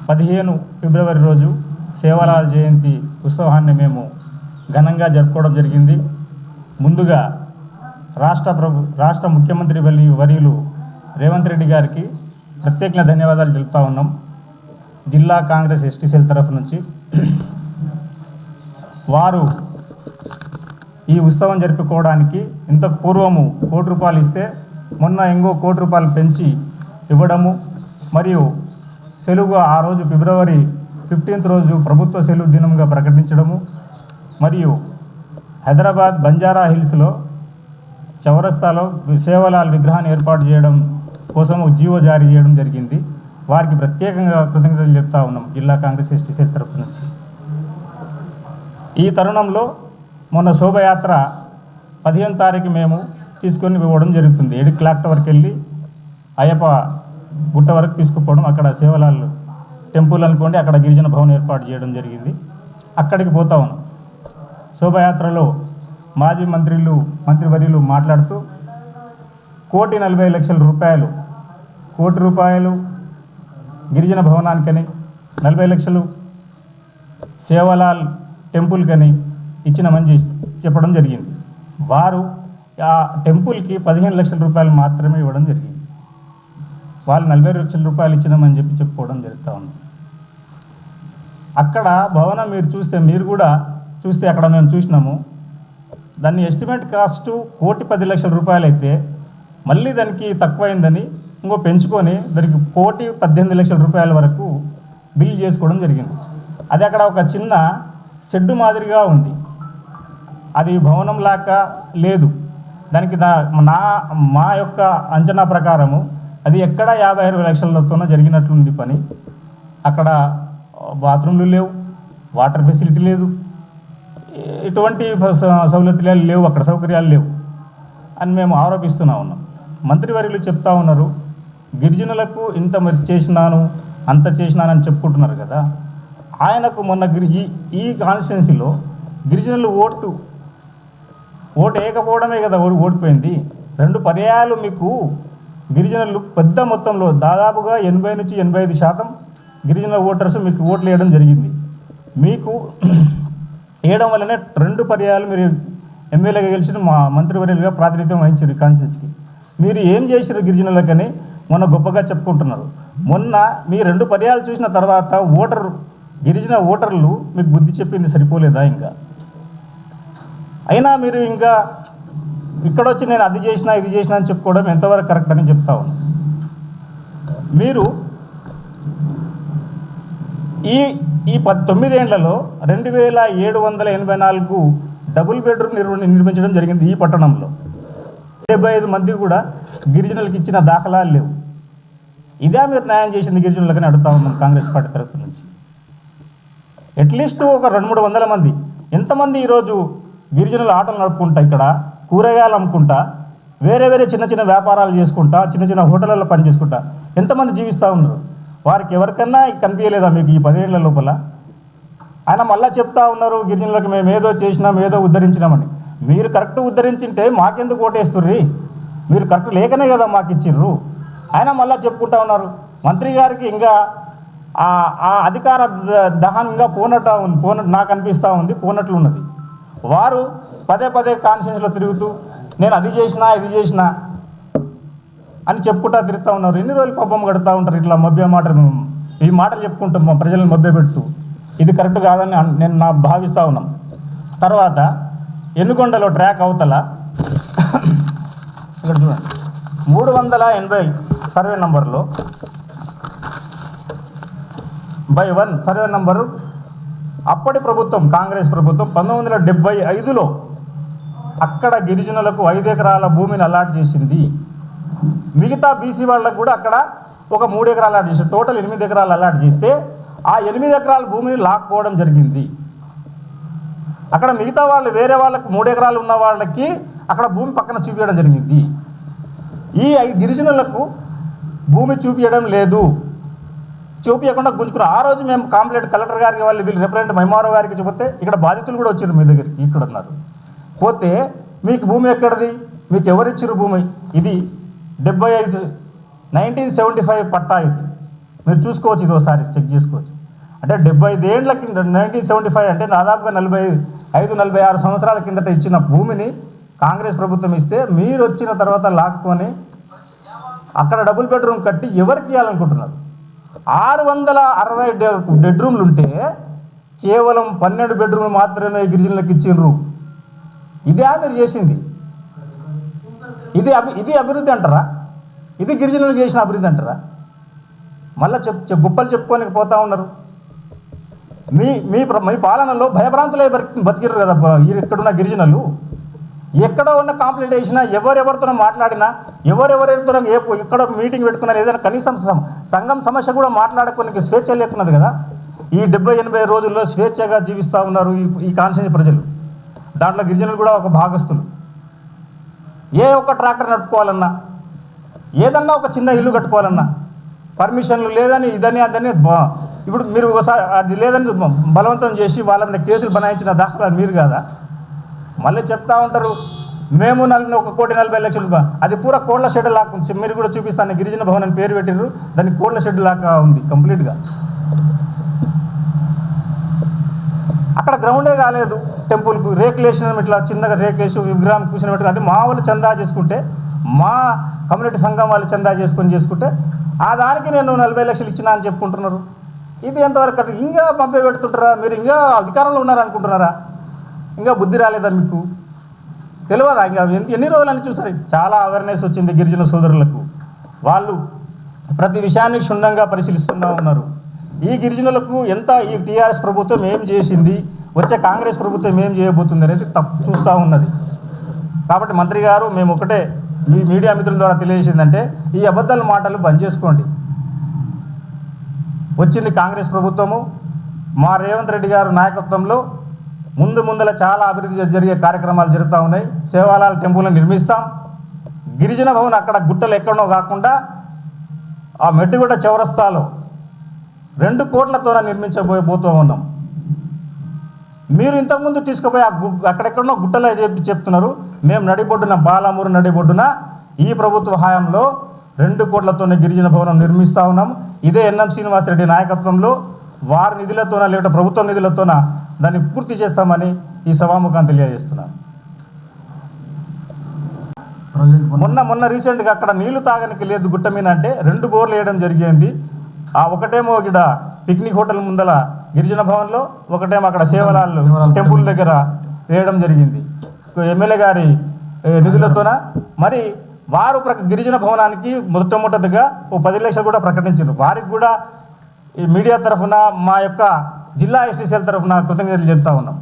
15 ఫిబ్రవరి రోజు సేవలాల్ జయంతి ఉత్సవాన్ని మేము ఘనంగా జరుపుకోవడం జరిగింది. ముందుగా రాష్ట్ర ముఖ్యమంత్రి వర్యులు రేవంత్ రెడ్డి గారికి ప్రత్యేక ధన్యవాదాలు తెలుపుతా ఉన్నాం. జిల్లా కాంగ్రెస్ ఎస్టీ సెల్ తరఫు నుంచి వారు ఈ ఉత్సవం జరుపుకోవడానికి ఇంతకు పూర్వము ₹1 కోటి ఇస్తే మొన్న ఇంకో ₹1 కోటి పెంచి ఇవ్వడము, మరియు సెలవు ఆ రోజు ఫిబ్రవరి 15th రోజు ప్రభుత్వ సెలవు దినంగా ప్రకటించడము, మరియు హైదరాబాద్ బంజారా హిల్స్లో చౌరస్తాలో సేవలాల్ విగ్రహాన్ని ఏర్పాటు చేయడం కోసం జీవో జారీ చేయడం జరిగింది. వారికి ప్రత్యేకంగా కృతజ్ఞతలు చెప్తా ఉన్నాం జిల్లా కాంగ్రెస్ ఎస్టీ సెల్ తరఫు నుంచి. ఈ తరుణంలో మొన్న శోభయాత్ర 15వ తారీఖు మేము తీసుకొని ఇవ్వడం జరుగుతుంది. 7 o'clock వరకు వెళ్ళి అయ్యప్ప గుట్ట వరకు తీసుకుపోవడం, అక్కడ సేవలాల్ టెంపుల్ అనుకోండి, అక్కడ గిరిజన భవన్ ఏర్పాటు చేయడం జరిగింది. అక్కడికి పోతా ఉన్నాం. శోభయాత్రలో మాజీ మంత్రివర్యులు మాట్లాడుతూ ₹1,40,00,000 ₹1 గిరిజన భవనానికని, 40 లక్షలు సేవలాల్ టెంపుల్కని ఇచ్చినామని చెప్పడం జరిగింది. వారు ఆ టెంపుల్కి ₹15 లక్షల మాత్రమే ఇవ్వడం జరిగింది. వాళ్ళు ₹40 లక్షల ఇచ్చినామని చెప్పుకోవడం జరుగుతూ ఉంది. అక్కడ భవనం మీరు కూడా చూస్తే అక్కడ మేము చూసినాము. దాన్ని ఎస్టిమేట్ కాస్ట్ ₹1,10,00,000 అయితే మళ్ళీ దానికి తక్కువైందని ఇంకో పెంచుకొని దానికి ₹1,18,00,000 వరకు బిల్ చేసుకోవడం జరిగింది. అది అక్కడ ఒక చిన్న షెడ్డు మాదిరిగా ఉంది. అది భవనం లాగా లేదు. దానికి మా యొక్క అంచనా ప్రకారము అది ఎక్కడ 56 లక్షలతోనే జరిగినట్లుంది పని. అక్కడ బాత్రూమ్లు లేవు, వాటర్ ఫెసిలిటీ లేదు, ఎటువంటి సౌలభ్యాలు లేవు, అక్కడ సౌకర్యాలు లేవు అని మేము ఆరోపిస్తూనే ఉన్నాం. మంత్రివర్యులు చెప్తా ఉన్నారు, గిరిజనులకు ఇంత చేసినాను అంత చేసినానని చెప్పుకుంటున్నారు కదా. ఆయనకు మొన్న ఈ కాన్స్టిట్యున్సీలో గిరిజనులు ఓటు వేయకపోవడమే కదా ఓడిపోయింది. 2 పర్యాయాలు మీకు గిరిజనులు పెద్ద మొత్తంలో దాదాపుగా 80 నుంచి 85% గిరిజన ఓటర్స్ మీకు ఓట్లు వేయడం జరిగింది. మీకు వేయడం వల్లనే 2 పర్యాయాలు మీరు ఎమ్మెల్యేగా గెలిచిన మంత్రివర్యులుగా ప్రాతినిధ్యం వహించారు కాన్స్టిట్యున్సీకి. మీరు ఏం చేశారు గిరిజనులకని మొన్న గొప్పగా చెప్పుకుంటున్నారు. మొన్న మీ 2 పర్యాయాలు చూసిన తర్వాత గిరిజన ఓటర్లు మీకు బుద్ధి చెప్పింది సరిపోలేదా? ఇంకా అయినా మీరు ఇంకా ఇక్కడొచ్చి నేను అది చేసినా ఇది చేసినా అని చెప్పుకోవడం ఎంతవరకు కరెక్ట్ అని చెప్తా ఉన్నాను. మీరు ఈ 19 ఏళ్లలో 2,784 డబుల్ బెడ్రూమ్ నిర్మించడం జరిగింది ఈ పట్టణంలో. 75 మంది కూడా గిరిజనులకు ఇచ్చిన దాఖలాలు లేవు. ఇదే మీరు న్యాయం చేసింది గిరిజనులకని అడుగుతా ఉన్నాం కాంగ్రెస్ పార్టీ తరఫు నుంచి. అట్లీస్ట్ ఒక 200-300 మంది, ఎంతమంది ఈరోజు గిరిజనులు ఆటలు నడుపుకుంటా, ఇక్కడ కూరగాయలు అమ్ముకుంటా, వేరే చిన్న చిన్న వ్యాపారాలు చేసుకుంటా, చిన్న హోటళ్ళలో పని చేసుకుంటా ఎంతమంది జీవిస్తూ ఉన్నారు? వారికి ఎవరికన్నా కనిపించలేదా మీకు ఈ 10 ఏళ్ల లోపల? ఆయన మళ్ళీ చెప్తా ఉన్నారు గిరిజనులకు మేము ఏదో చేసినాం, ఏదో ఉద్ధరించినామని. మీరు కరెక్ట్ ఉద్ధరించింటే మాకెందుకు ఓటేస్తుర్రీ? మీరు కరెక్ట్ లేకనే కదా మాకు ఇచ్చిర్రు. ఆయన మళ్ళీ చెప్పుకుంటా ఉన్నారు. మంత్రి గారికి ఇంకా ఆ అధికార దహనం ఇంకా పోనట్టు నాకు అనిపిస్తూ ఉంది, పోనట్లు ఉన్నది. వారు పదే కాన్స్టిట్యున్సీలో తిరుగుతూ నేను అది చేసినా ఇది చేసినా అని చెప్పుకుంటా తిరుగుతూ ఉన్నారు. ఎన్ని రోజులు పబ్బం గడుతూ ఉంటారు ఇట్లా ఈ మాటలు చెప్పుకుంటాం మా ప్రజలను మభ్యపెడుతూ. ఇది కరెక్ట్ కాదని నేను భావిస్తూ ఉన్నాం. తర్వాత ఎన్నుకొండలో ట్రాక్ అవతల ఇక్కడ చూడండి 380 సర్వే నంబర్లో /1 సర్వే నంబరు అప్పటి ప్రభుత్వం కాంగ్రెస్ ప్రభుత్వం 1975లో అక్కడ గిరిజనులకు 5 ఎకరాల భూమిని అలాట్ చేసింది. మిగతా బీసీ వాళ్ళకు కూడా అక్కడ ఒక 3 ఎకరాలు అలాట్ చేసి టోటల్ 8 ఎకరాలు అలాట్ చేస్తే ఆ 8 ఎకరాల భూమిని లాక్కోవడం జరిగింది. అక్కడ మిగతా వాళ్ళు వేరే వాళ్ళకి 3 ఎకరాలు ఉన్న వాళ్ళకి అక్కడ భూమి పక్కన చూపించడం జరిగింది. ఈ గిరిజనులకు భూమి చూపించడం లేదు, చూపించకుండా గుంజుకున్నారు. ఆ రోజు మేము కంప్లైంట్ కలెక్టర్ గారికి వీళ్ళు రిప్రజెంటేటివ్ ఎంఆర్ఓ గారికి చెబితే ఇక్కడ బాధితులు కూడా వచ్చారు మీ దగ్గరికి, ఇక్కడ ఉన్నారు. పోతే మీకు భూమి ఎక్కడిది, మీకు ఎవరు ఇచ్చారు భూమి? ఇది 1975 పట్టా, ఇది మీరు చూసుకోవచ్చు, ఇది ఒకసారి చెక్ చేసుకోవచ్చు. అంటే 75 ఏళ్ల కింద 1975 అంటే దాదాపుగా 45-46 సంవత్సరాల కిందట ఇచ్చిన భూమిని కాంగ్రెస్ ప్రభుత్వం ఇస్తే మీరు వచ్చిన తర్వాత లాక్కొని అక్కడ డబుల్ బెడ్రూమ్ కట్టి ఎవరికి ఇవ్వాలనుకుంటున్నారు? 660 బెడ్రూమ్లు ఉంటే కేవలం 12 బెడ్రూమ్లు మాత్రమే గిరిజనులకు ఇచ్చిండ్రు. ఇదే మీరు చేసింది? ఇది అభివృద్ధి అంటారా? ఇది గిరిజనులకు చేసిన అభివృద్ధి అంటారా? మళ్ళీ గుప్పలు చెప్పుకోనికి పోతా ఉన్నారు. మీ పాలనలో భయభ్రాంతులే బతికిరు కదా ఇక్కడున్న గిరిజనులు. ఎక్కడ ఉన్న కంప్లైంట్ వేసినా, ఎవరెవరితో మాట్లాడినా, ఎవరెవరితో ఎక్కడ మీటింగ్ పెట్టుకున్నారు, ఏదైనా కనీసం సంఘం సమస్య కూడా మాట్లాడుకోనికి స్వేచ్ఛ లేకున్నది కదా. ఈ 70-80 రోజుల్లో స్వేచ్ఛగా జీవిస్తూ ఉన్నారు ఈ కాన్స్టిట్యూన్సీ ప్రజలు. దాంట్లో గిరిజనులు కూడా ఒక భాగస్తులు. ఏ ఒక్క ట్రాక్టర్ నడుపుకోవాలన్నా, ఏదన్నా ఒక చిన్న ఇల్లు కట్టుకోవాలన్నా పర్మిషన్లు లేదని ఇదని అదని ఇప్పుడు మీరు ఒకసారి అది లేదని బలవంతం చేసి వాళ్ళ మీద కేసులు బనాయించిన దాఖలాలు మీరు కాదా? మళ్ళీ చెప్తా ఉంటారు మేము 1,40,40,00,000 అది పూరా కోళ్ల షెడ్ లాగా ఉంది. మీరు కూడా చూపిస్తాను, గిరిజన భవన్ అని పేరు పెట్టిర్రు, దానికి కోళ్ల షెడ్ లాగా ఉంది కంప్లీట్గా. అక్కడ గ్రౌండే కాలేదు టెంపుల్కు, రేకులేసిన ఇట్లా చిన్నగా రేకులేసి విగ్రహం కూర్చొని పెట్టుకుని, అది మా వాళ్ళు చందా చేసుకుంటే, మా కమ్యూనిటీ సంఘం వాళ్ళు చందా చేసుకుంటే ఆ దానికి నేను 40 లక్షలు ఇచ్చినా అని చెప్పుకుంటున్నారు. ఇది ఎంతవరకు ఇంకా పంపే పెడుతుంటారా? మీరు ఇంకా అధికారంలో ఉన్నారనుకుంటున్నారా? ఇంకా బుద్ధి రాలేదా మీకు? తెలియదా? ఇంకా ఎన్ని రోజులని చూసారు? చాలా అవేర్నెస్ వచ్చింది గిరిజన సోదరులకు. వాళ్ళు ప్రతి విషయాన్ని క్షుణ్ణంగా పరిశీలిస్తూనే ఉన్నారు. ఈ గిరిజనులకు ఎంత ఈ టీఆర్ఎస్ ప్రభుత్వం ఏం చేసింది, వచ్చే కాంగ్రెస్ ప్రభుత్వం ఏం చేయబోతుంది అనేది చూస్తూ ఉన్నది. కాబట్టి మంత్రి గారు, మేము ఒకటే మీ మీడియా మిత్రుల ద్వారా తెలియజేసిందంటే, ఈ అబద్ధాల మాటలు బంద్ చేసుకోండి. వచ్చింది కాంగ్రెస్ ప్రభుత్వము, మా రేవంత్ రెడ్డి గారు నాయకత్వంలో ముందల చాలా అభివృద్ధి జరిగే కార్యక్రమాలు జరుగుతూ ఉన్నాయి. సేవాలాల్ టెంపుల్ని నిర్మిస్తాం. గిరిజన భవన్ అక్కడ గుట్టలు ఎక్కడనో కాకుండా ఆ మెట్టుగుడ్డ చౌరస్తాలో 2 కోట్లతో నిర్మించబోతూ ఉన్నాం. మీరు ఇంతకుముందు తీసుకుపోయి అక్కడెక్కడనో గుట్టలో చెప్తున్నారు. మేము నడిబొడ్డున బాలామూరు నడిబొడ్డున ఈ ప్రభుత్వ హయాంలో 2 కోట్లతో గిరిజన భవనం నిర్మిస్తూ ఉన్నాం. ఇదే ఎన్ఎం శ్రీనివాసరెడ్డి నాయకత్వంలో వారి నిధులతోన లేకపోతే ప్రభుత్వ నిధులతోన దాన్ని పూర్తి చేస్తామని ఈ సభాముఖాన్ని తెలియజేస్తున్నాను. మొన్న రీసెంట్గా అక్కడ నీళ్లు తాగడానికి లేదు గుట్ట మీద అంటే 2 బోర్లు వేయడం జరిగింది. ఆ ఒకటేమో ఇక్కడ పిక్నిక్ హోటల్ ముందల గిరిజన భవన్లో, ఒకటేమో అక్కడ సేవలాల్ టెంపుల్ దగ్గర వేయడం జరిగింది ఎమ్మెల్యే గారి నిధులతోన. మరి వారు గిరిజన భవనానికి మొట్టమొదటిగా 10 లక్షలు కూడా ప్రకటించారు. వారికి కూడా ఈ మీడియా తరఫున, మా యొక్క జిల్లా ఎస్టీ సెల్ తరఫున కృతజ్ఞతలు చెప్తా ఉన్నాం.